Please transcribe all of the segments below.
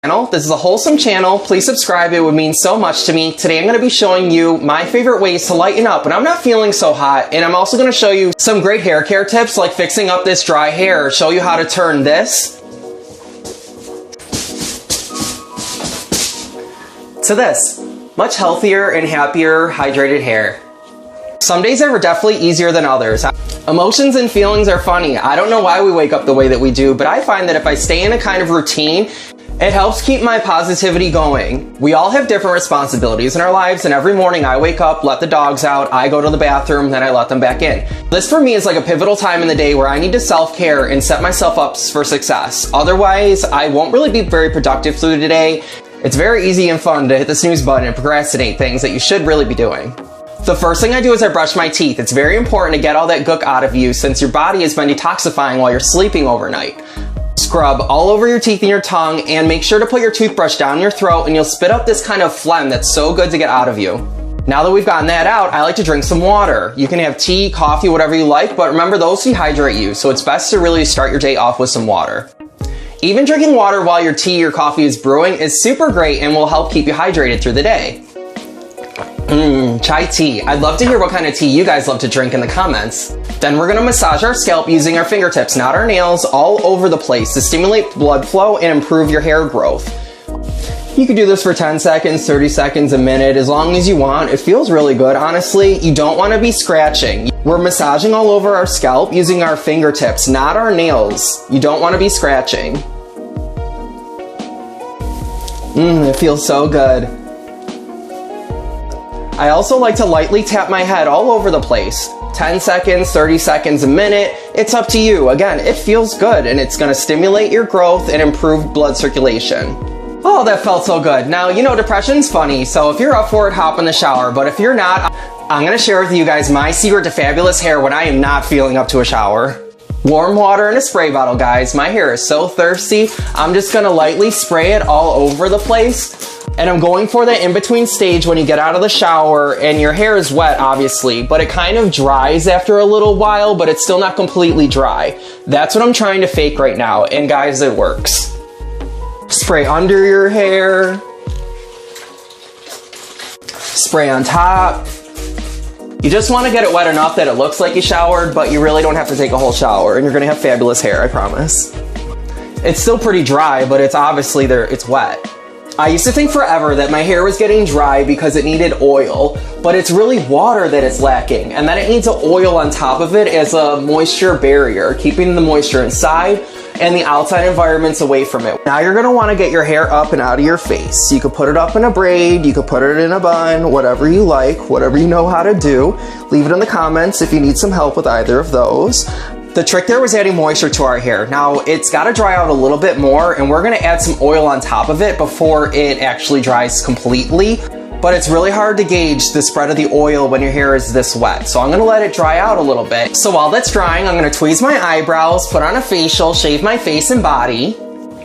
This is a wholesome channel. Please subscribe. It would mean so much to me. Today I'm going to be showing you my favorite ways to lighten up when I'm not feeling so hot, and I'm also going to show you some great hair care tips like fixing up this dry hair, show you how to turn this to this. Much healthier and happier hydrated hair. Some days are definitely easier than others. Emotions and feelings are funny. I don't know why we wake up the way that we do, but I find that if I stay in a kind of routine, it helps keep my positivity going. We all have different responsibilities in our lives, and every morning I wake up, let the dogs out, I go to the bathroom, then I let them back in. This for me is like a pivotal time in the day where I need to self-care and set myself up for success. Otherwise, I won't really be very productive through the day. It's very easy and fun to hit the snooze button and procrastinate things that you should really be doing. The first thing I do is I brush my teeth. It's very important to get all that gook out of you since your body has been detoxifying while you're sleeping overnight. Scrub all over your teeth and your tongue, and make sure to put your toothbrush down your throat, and you'll spit up this kind of phlegm that's so good to get out of you. Now that we've gotten that out, I like to drink some water. You can have tea, coffee, whatever you like, but remember those dehydrate you, so it's best to really start your day off with some water. Even drinking water while your tea or coffee is brewing is super great and will help keep you hydrated through the day. Chai tea. I'd love to hear what kind of tea you guys love to drink in the comments. Then we're gonna massage our scalp using our fingertips, not our nails, all over the place to stimulate blood flow and improve your hair growth. You can do this for 10 seconds, 30 seconds, a minute, as long as you want. It feels really good, honestly. You don't wanna be scratching. We're massaging all over our scalp using our fingertips, not our nails. You don't wanna be scratching. It feels so good. I also like to lightly tap my head all over the place. 10 seconds, 30 seconds, a minute, it's up to you. Again, it feels good and it's gonna stimulate your growth and improve blood circulation. Oh, that felt so good. Now, you know, depression's funny, so if you're up for it, hop in the shower. But if you're not, I'm gonna share with you guys my secret to fabulous hair when I am not feeling up to a shower. Warm water in a spray bottle, guys. My hair is so thirsty. I'm just gonna lightly spray it all over the place. And I'm going for the in-between stage when you get out of the shower and your hair is wet, obviously, but it kind of dries after a little while, but it's still not completely dry. That's what I'm trying to fake right now, and guys, it works. Spray under your hair. Spray on top. You just want to get it wet enough that it looks like you showered, but you really don't have to take a whole shower, and you're gonna have fabulous hair, I promise. It's still pretty dry, but it's obviously it's wet. I used to think forever that my hair was getting dry because it needed oil, but it's really water that it's lacking, and then it needs an oil on top of it as a moisture barrier, keeping the moisture inside and the outside environments away from it. Now you're gonna wanna get your hair up and out of your face. You could put it up in a braid, you could put it in a bun, whatever you like, whatever you know how to do. Leave it in the comments if you need some help with either of those. The trick there was adding moisture to our hair. Now, it's gotta dry out a little bit more, and we're gonna add some oil on top of it before it actually dries completely. But it's really hard to gauge the spread of the oil when your hair is this wet. So I'm gonna let it dry out a little bit. So while that's drying, I'm gonna tweeze my eyebrows, put on a facial, shave my face and body.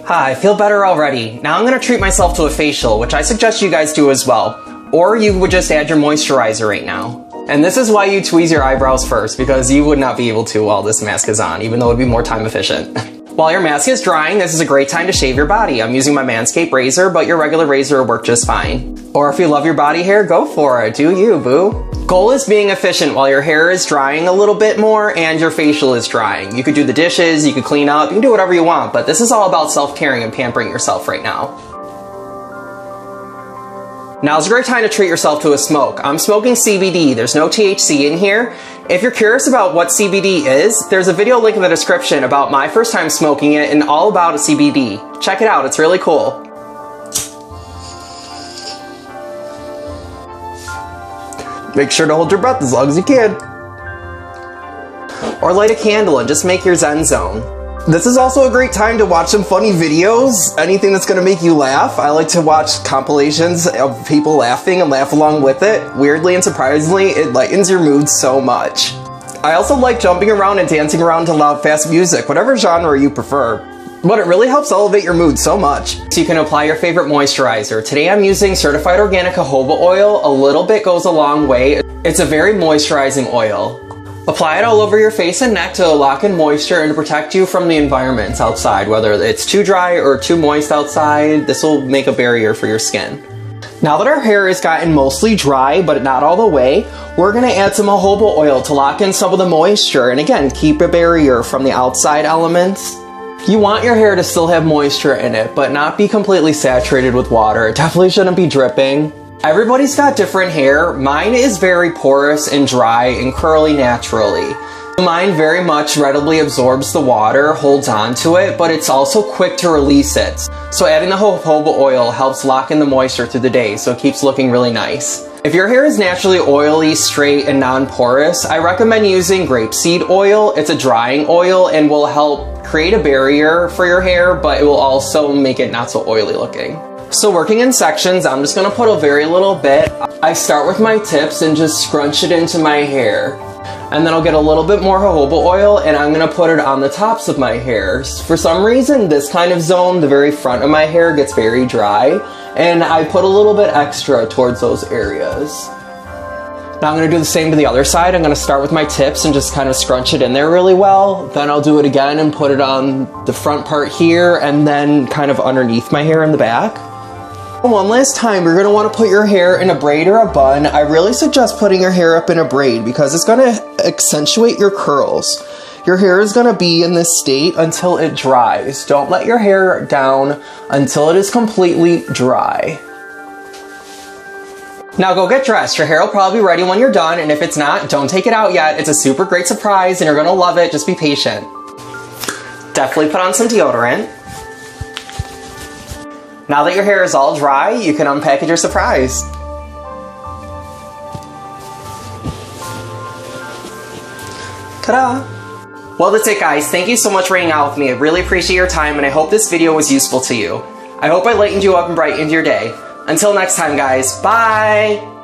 Hi, I feel better already. Now I'm gonna treat myself to a facial, which I suggest you guys do as well. Or you would just add your moisturizer right now. And this is why you tweeze your eyebrows first, because you would not be able to while this mask is on, even though it would be more time efficient. While your mask is drying, this is a great time to shave your body. I'm using my Manscaped razor, but your regular razor will work just fine. Or if you love your body hair, go for it. Do you, boo. Goal is being efficient while your hair is drying a little bit more and your facial is drying. You could do the dishes, you could clean up, you can do whatever you want, but this is all about self-caring and pampering yourself right now. Now's a great time to treat yourself to a smoke. I'm smoking CBD. There's no THC in here. If you're curious about what CBD is, there's a video link in the description about my first time smoking it and all about CBD. Check it out, it's really cool. Make sure to hold your breath as long as you can. Or light a candle and just make your zen zone. This is also a great time to watch some funny videos, anything that's gonna make you laugh. I like to watch compilations of people laughing and laugh along with it. Weirdly and surprisingly, it lightens your mood so much. I also like jumping around and dancing around to loud, fast music, whatever genre you prefer. But it really helps elevate your mood so much. So you can apply your favorite moisturizer. Today I'm using certified organic jojoba oil. A little bit goes a long way. It's a very moisturizing oil. Apply it all over your face and neck to lock in moisture and to protect you from the environments outside. Whether it's too dry or too moist outside, this will make a barrier for your skin. Now that our hair has gotten mostly dry, but not all the way, we're gonna add some jojoba oil to lock in some of the moisture and again, keep a barrier from the outside elements. You want your hair to still have moisture in it, but not be completely saturated with water. It definitely shouldn't be dripping. Everybody's got different hair. Mine is very porous and dry and curly naturally. Mine very much readily absorbs the water, holds on to it, but it's also quick to release it. So adding the jojoba oil helps lock in the moisture through the day, so it keeps looking really nice. If your hair is naturally oily, straight, and non-porous, I recommend using grapeseed oil. It's a drying oil and will help create a barrier for your hair, but it will also make it not so oily looking. So working in sections, I'm just gonna put a very little bit. I start with my tips and just scrunch it into my hair. And then I'll get a little bit more jojoba oil and I'm gonna put it on the tops of my hair. For some reason, this kind of zone, the very front of my hair, gets very dry, and I put a little bit extra towards those areas. Now I'm gonna do the same to the other side. I'm gonna start with my tips and just kind of scrunch it in there really well. Then I'll do it again and put it on the front part here and then kind of underneath my hair in the back. One last time, you're going to want to put your hair in a braid or a bun. I really suggest putting your hair up in a braid because it's going to accentuate your curls. Your hair is going to be in this state until it dries. Don't let your hair down until it is completely dry. Now go get dressed. Your hair will probably be ready when you're done, and if it's not, don't take it out yet. It's a super great surprise and you're going to love it. Just be patient. Definitely put on some deodorant. Now that your hair is all dry, you can unpackage your surprise. Ta-da! Well, that's it, guys. Thank you so much for hanging out with me. I really appreciate your time, and I hope this video was useful to you. I hope I lightened you up and brightened your day. Until next time, guys. Bye!